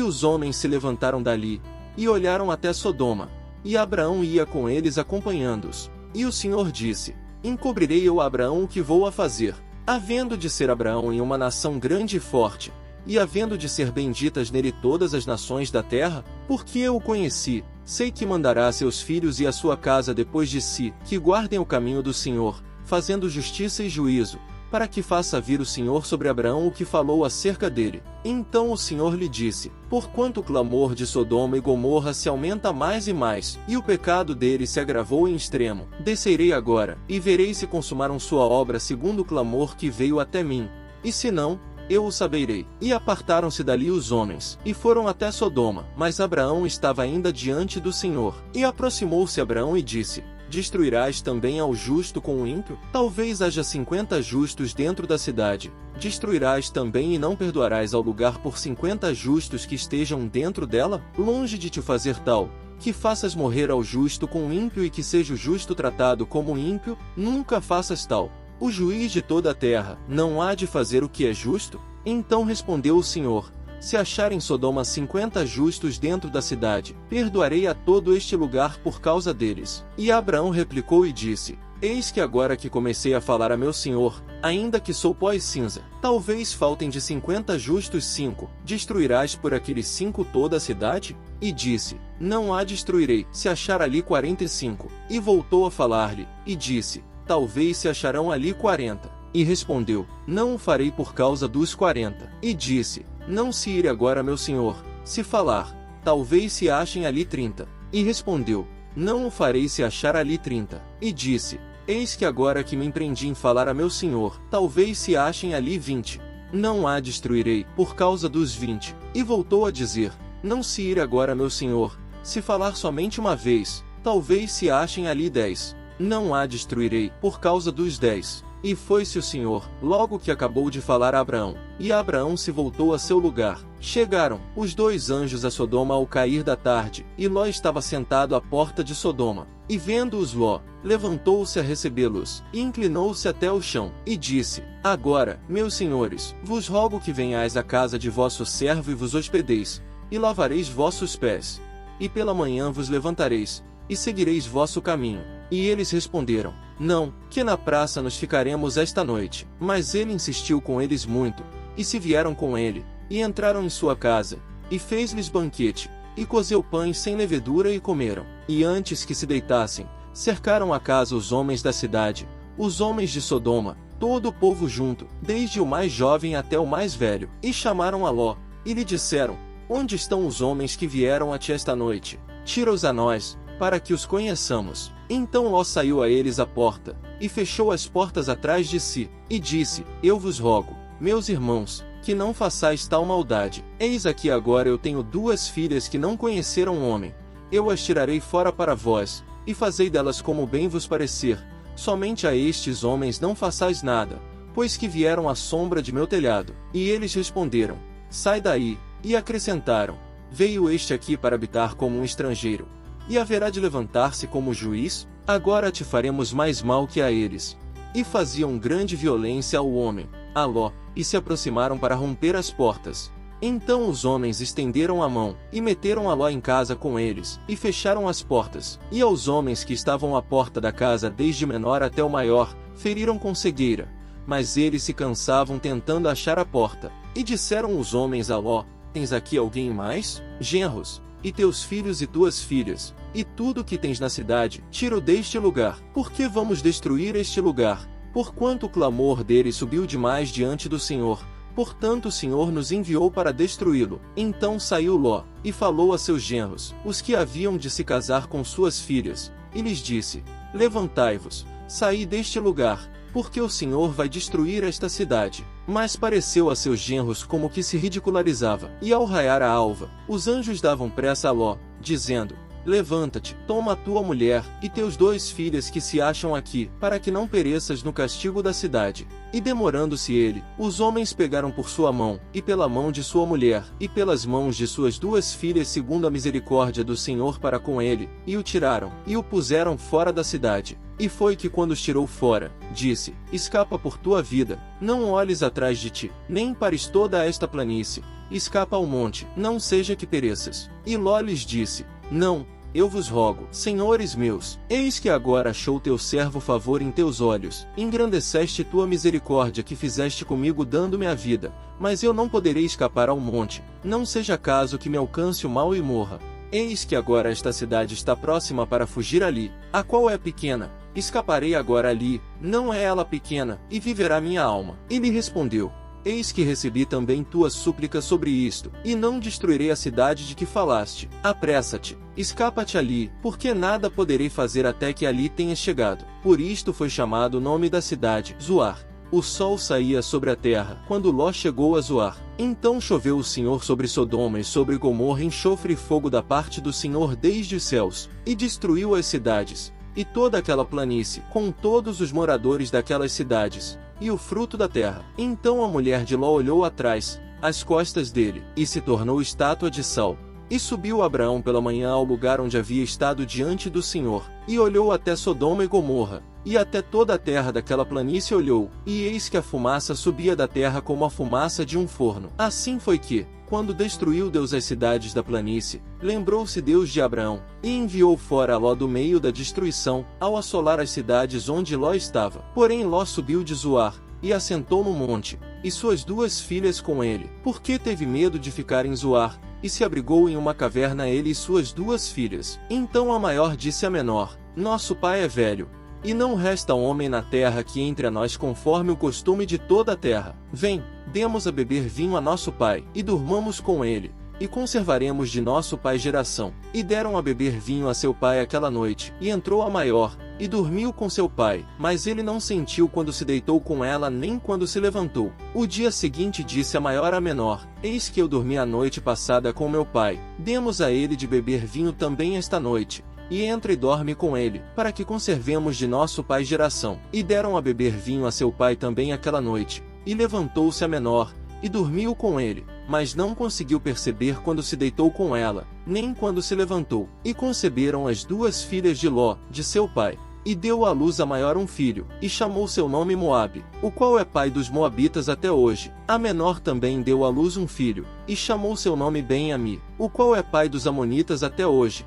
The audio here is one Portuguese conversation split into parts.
os homens se levantaram dali, e olharam até Sodoma, e Abraão ia com eles acompanhando-os. E o Senhor disse: encobrirei eu a Abraão o que vou a fazer, havendo de ser Abraão em uma nação grande e forte, e havendo de ser benditas nele todas as nações da terra, porque eu o conheci, sei que mandará a seus filhos e a sua casa depois de si, que guardem o caminho do Senhor, fazendo justiça e juízo, para que faça vir o Senhor sobre Abraão o que falou acerca dele. Então o Senhor lhe disse: porquanto o clamor de Sodoma e Gomorra se aumenta mais e mais, e o pecado deles se agravou em extremo, descerei agora, e verei se consumaram sua obra segundo o clamor que veio até mim, e se não, eu o saberei. E apartaram-se dali os homens, e foram até Sodoma, mas Abraão estava ainda diante do Senhor. E aproximou-se Abraão e disse: destruirás também ao justo com o ímpio? Talvez haja 50 justos dentro da cidade. Destruirás também e não perdoarás ao lugar por 50 justos que estejam dentro dela? Longe de te fazer tal, que faças morrer ao justo com o ímpio e que seja o justo tratado como o ímpio, nunca faças tal. O juiz de toda a terra não há de fazer o que é justo? Então respondeu o Senhor: se acharem Sodoma 50 justos dentro da cidade, perdoarei a todo este lugar por causa deles. E Abraão replicou e disse: eis que agora que comecei a falar a meu senhor, ainda que sou pó e cinza, talvez faltem de 50 justos 5, destruirás por aqueles 5 toda a cidade? E disse: não a destruirei, se achar ali 45. E voltou a falar-lhe, e disse: talvez se acharão ali 40. E respondeu: não o farei por causa dos 40. E disse: não se ire agora meu senhor, se falar, talvez se achem ali 30. E respondeu: não o farei se achar ali 30. E disse: eis que agora que me empreendi em falar a meu senhor, talvez se achem ali 20. Não a destruirei, por causa dos 20. E voltou a dizer: não se ire agora meu senhor, se falar somente uma vez, talvez se achem ali 10. Não a destruirei, por causa dos 10. E foi-se o Senhor, logo que acabou de falar a Abraão. E Abraão se voltou a seu lugar. Chegaram os 2 anjos a Sodoma ao cair da tarde, e Ló estava sentado à porta de Sodoma. E vendo-os Ló, levantou-se a recebê-los, e inclinou-se até o chão, e disse: agora, meus senhores, vos rogo que venhais à casa de vosso servo e vos hospedeis, e lavareis vossos pés. E pela manhã vos levantareis, e seguireis vosso caminho. E eles responderam: não, que na praça nos ficaremos esta noite. Mas ele insistiu com eles muito, e se vieram com ele, e entraram em sua casa, e fez-lhes banquete, e cozeu pães sem levedura e comeram. E antes que se deitassem, cercaram a casa os homens da cidade, os homens de Sodoma, todo o povo junto, desde o mais jovem até o mais velho, e chamaram a Ló, e lhe disseram: onde estão os homens que vieram a ti esta noite? Tira-os a nós, para que os conheçamos. Então Ló saiu a eles à porta, e fechou as portas atrás de si, e disse: eu vos rogo, meus irmãos, que não façais tal maldade. Eis aqui agora eu tenho 2 filhas que não conheceram homem. Eu as tirarei fora para vós, e fazei delas como bem vos parecer. Somente a estes homens não façais nada, pois que vieram à sombra de meu telhado. E eles responderam: sai daí. E acrescentaram: veio este aqui para habitar como um estrangeiro, e haverá de levantar-se como juiz? Agora te faremos mais mal que a eles. E faziam grande violência ao homem, a Ló, e se aproximaram para romper as portas. Então os homens estenderam a mão, e meteram a Ló em casa com eles, e fecharam as portas. E aos homens que estavam à porta da casa desde o menor até o maior, feriram com cegueira. Mas eles se cansavam tentando achar a porta. E disseram os homens a Ló: tens aqui alguém mais? Genros, e teus filhos e tuas filhas, e tudo que tens na cidade, tira-o deste lugar. Porque vamos destruir este lugar? Porquanto o clamor dele subiu demais diante do Senhor, portanto o Senhor nos enviou para destruí-lo. Então saiu Ló, e falou a seus genros, os que haviam de se casar com suas filhas, e lhes disse: levantai-vos, saí deste lugar, porque o Senhor vai destruir esta cidade. Mas pareceu a seus genros como que se ridicularizava. E ao raiar a alva, os anjos davam pressa a Ló, dizendo: levanta-te, toma a tua mulher, e teus 2 filhas que se acham aqui, para que não pereças no castigo da cidade. E demorando-se ele, os homens pegaram por sua mão, e pela mão de sua mulher, e pelas mãos de suas 2 filhas segundo a misericórdia do Senhor para com ele, e o tiraram, e o puseram fora da cidade. E foi que quando os tirou fora, disse, escapa por tua vida, não olhes atrás de ti, nem pares toda esta planície, escapa ao monte, não seja que pereças. E Ló lhes disse, não, eu vos rogo, senhores meus, eis que agora achou teu servo favor em teus olhos, engrandeceste tua misericórdia que fizeste comigo dando-me a vida, mas eu não poderei escapar ao monte, não seja caso que me alcance o mal e morra. Eis que agora esta cidade está próxima para fugir ali, a qual é pequena, escaparei agora ali, não é ela pequena, e viverá minha alma. E lhe respondeu, eis que recebi também tuas súplicas sobre isto, e não destruirei a cidade de que falaste. Apressa-te, escapa-te ali, porque nada poderei fazer até que ali tenhas chegado. Por isto foi chamado o nome da cidade, Zoar. O sol saía sobre a terra, quando Ló chegou a Zoar. Então choveu o Senhor sobre Sodoma e sobre Gomorra enxofre e fogo da parte do Senhor desde os céus, e destruiu as cidades, e toda aquela planície, com todos os moradores daquelas cidades, e o fruto da terra. Então a mulher de Ló olhou atrás, às costas dele, e se tornou estátua de sal. E subiu Abraão pela manhã ao lugar onde havia estado diante do Senhor, e olhou até Sodoma e Gomorra, e até toda a terra daquela planície olhou, e eis que a fumaça subia da terra como a fumaça de um forno. Assim foi que, quando destruiu Deus as cidades da planície, lembrou-se Deus de Abraão, e enviou fora Ló do meio da destruição, ao assolar as cidades onde Ló estava. Porém Ló subiu de Zoar, e assentou no monte, e suas duas filhas com ele, porque teve medo de ficar em Zoar, e se abrigou em uma caverna ele e suas duas filhas. Então a maior disse à menor, nosso pai é velho, e não resta homem na terra que entre a nós conforme o costume de toda a terra. Vem, demos a beber vinho a nosso pai, e durmamos com ele, e conservaremos de nosso pai geração. E deram a beber vinho a seu pai aquela noite, e entrou a maior, e dormiu com seu pai, mas ele não sentiu quando se deitou com ela nem quando se levantou. O dia seguinte disse a maior à menor, eis que eu dormi a noite passada com meu pai, demos a ele de beber vinho também esta noite. E entra e dorme com ele, para que conservemos de nosso pai geração. E deram a beber vinho a seu pai também aquela noite. E levantou-se a menor, e dormiu com ele, mas não conseguiu perceber quando se deitou com ela, nem quando se levantou. E conceberam as duas filhas de Ló, de seu pai. E deu à luz a maior um filho, e chamou seu nome Moabe, o qual é pai dos moabitas até hoje. A menor também deu à luz um filho, e chamou seu nome Ben-Ami, o qual é pai dos amonitas até hoje.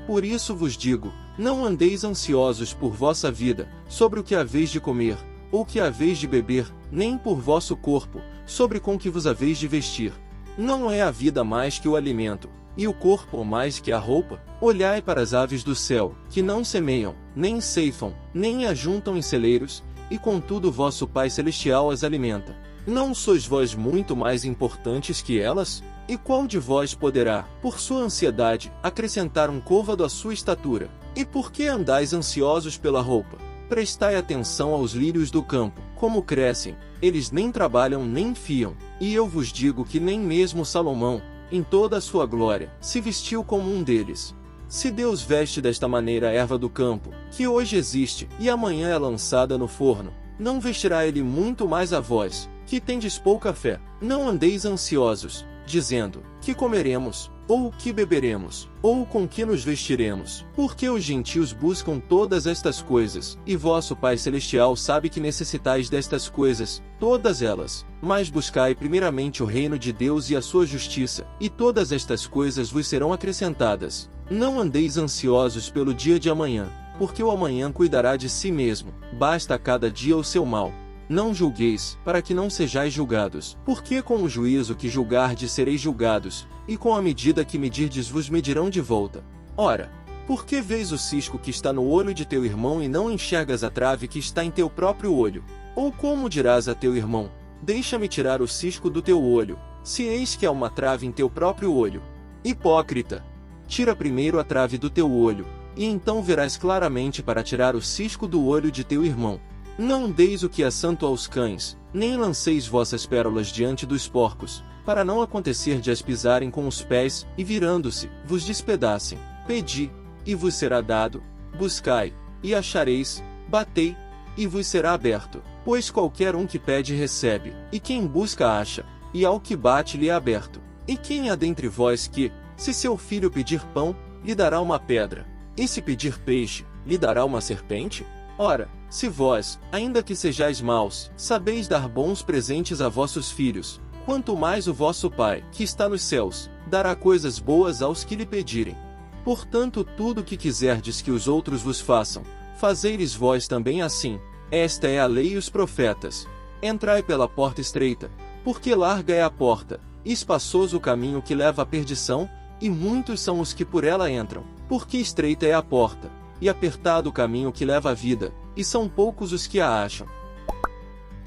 Por isso vos digo, não andeis ansiosos por vossa vida, sobre o que haveis de comer, ou que haveis de beber, nem por vosso corpo, sobre com que vos haveis de vestir. Não é a vida mais que o alimento, e o corpo mais que a roupa? Olhai para as aves do céu, que não semeiam, nem ceifam, nem ajuntam em celeiros, e contudo vosso Pai Celestial as alimenta. Não sois vós muito mais importantes que elas? E qual de vós poderá, por sua ansiedade, acrescentar um côvado à sua estatura? E por que andais ansiosos pela roupa? Prestai atenção aos lírios do campo, como crescem, eles nem trabalham nem fiam, e eu vos digo que nem mesmo Salomão, em toda a sua glória, se vestiu como um deles. Se Deus veste desta maneira a erva do campo, que hoje existe, e amanhã é lançada no forno, não vestirá ele muito mais a vós, que tendes pouca fé. Não andeis ansiosos, dizendo, que comeremos, ou o que beberemos, ou com que nos vestiremos, porque os gentios buscam todas estas coisas, e vosso Pai Celestial sabe que necessitais destas coisas, todas elas. Mas buscai primeiramente o reino de Deus e a sua justiça, e todas estas coisas vos serão acrescentadas. Não andeis ansiosos pelo dia de amanhã, porque o amanhã cuidará de si mesmo, basta a cada dia o seu mal. Não julgueis, para que não sejais julgados, porque com o juízo que julgardes sereis julgados, e com a medida que medirdes vos medirão de volta. Ora, por que vês o cisco que está no olho de teu irmão e não enxergas a trave que está em teu próprio olho? Ou como dirás a teu irmão, deixa-me tirar o cisco do teu olho, se eis que há uma trave em teu próprio olho? Hipócrita! Tira primeiro a trave do teu olho, e então verás claramente para tirar o cisco do olho de teu irmão. Não deis o que é santo aos cães, nem lanceis vossas pérolas diante dos porcos, para não acontecer de as pisarem com os pés, e virando-se, vos despedacem. Pedi, e vos será dado, buscai, e achareis, batei, e vos será aberto. Pois qualquer um que pede recebe, e quem busca acha, e ao que bate lhe é aberto. E quem há dentre vós que, se seu filho pedir pão, lhe dará uma pedra? E se pedir peixe, lhe dará uma serpente? Ora, se vós, ainda que sejais maus, sabeis dar bons presentes a vossos filhos, quanto mais o vosso Pai, que está nos céus, dará coisas boas aos que lhe pedirem. Portanto, tudo o que quiserdes que os outros vos façam, fazei-lhes vós também assim. Esta é a lei e os profetas. Entrai pela porta estreita, porque larga é a porta, e espaçoso o caminho que leva à perdição, e muitos são os que por ela entram, porque estreita é a porta, e apertado o caminho que leva à vida, e são poucos os que a acham.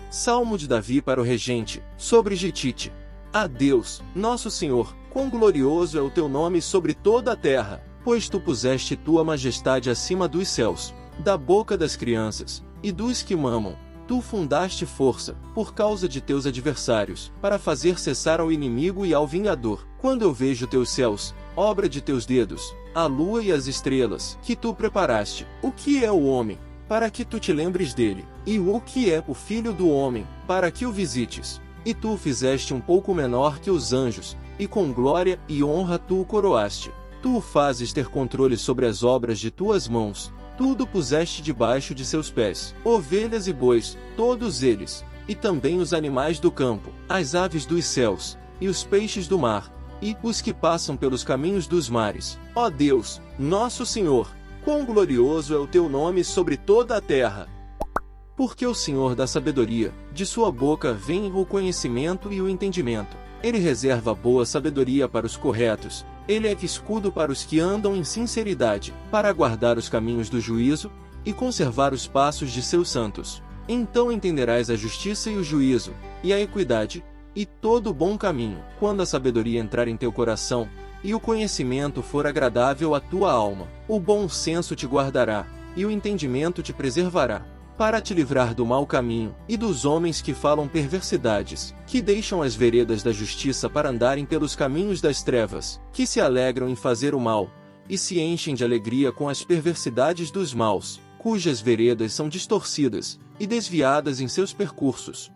Salmo de Davi para o regente, sobre Gitite. Ah Deus, nosso Senhor, quão glorioso é o teu nome sobre toda a terra, pois tu puseste tua majestade acima dos céus, da boca das crianças, e dos que mamam, tu fundaste força, por causa de teus adversários, para fazer cessar ao inimigo e ao vingador. Quando eu vejo teus céus, obra de teus dedos, a lua e as estrelas, que tu preparaste, o que é o homem, para que tu te lembres dele, e o que é o filho do homem, para que o visites? E tu o fizeste um pouco menor que os anjos, e com glória e honra tu o coroaste. Tu o fazes ter controle sobre as obras de tuas mãos, tudo puseste debaixo de seus pés, ovelhas e bois, todos eles, e também os animais do campo, as aves dos céus, e os peixes do mar, e os que passam pelos caminhos dos mares. Ó Deus, nosso Senhor, quão glorioso é o teu nome sobre toda a terra! Porque o Senhor dá sabedoria, de sua boca vem o conhecimento e o entendimento. Ele reserva boa sabedoria para os corretos, ele é escudo para os que andam em sinceridade, para guardar os caminhos do juízo, e conservar os passos de seus santos. Então entenderás a justiça e o juízo, e a equidade, e todo o bom caminho, quando a sabedoria entrar em teu coração, e o conhecimento for agradável à tua alma. O bom senso te guardará, e o entendimento te preservará, para te livrar do mau caminho, e dos homens que falam perversidades, que deixam as veredas da justiça para andarem pelos caminhos das trevas, que se alegram em fazer o mal, e se enchem de alegria com as perversidades dos maus, cujas veredas são distorcidas, e desviadas em seus percursos.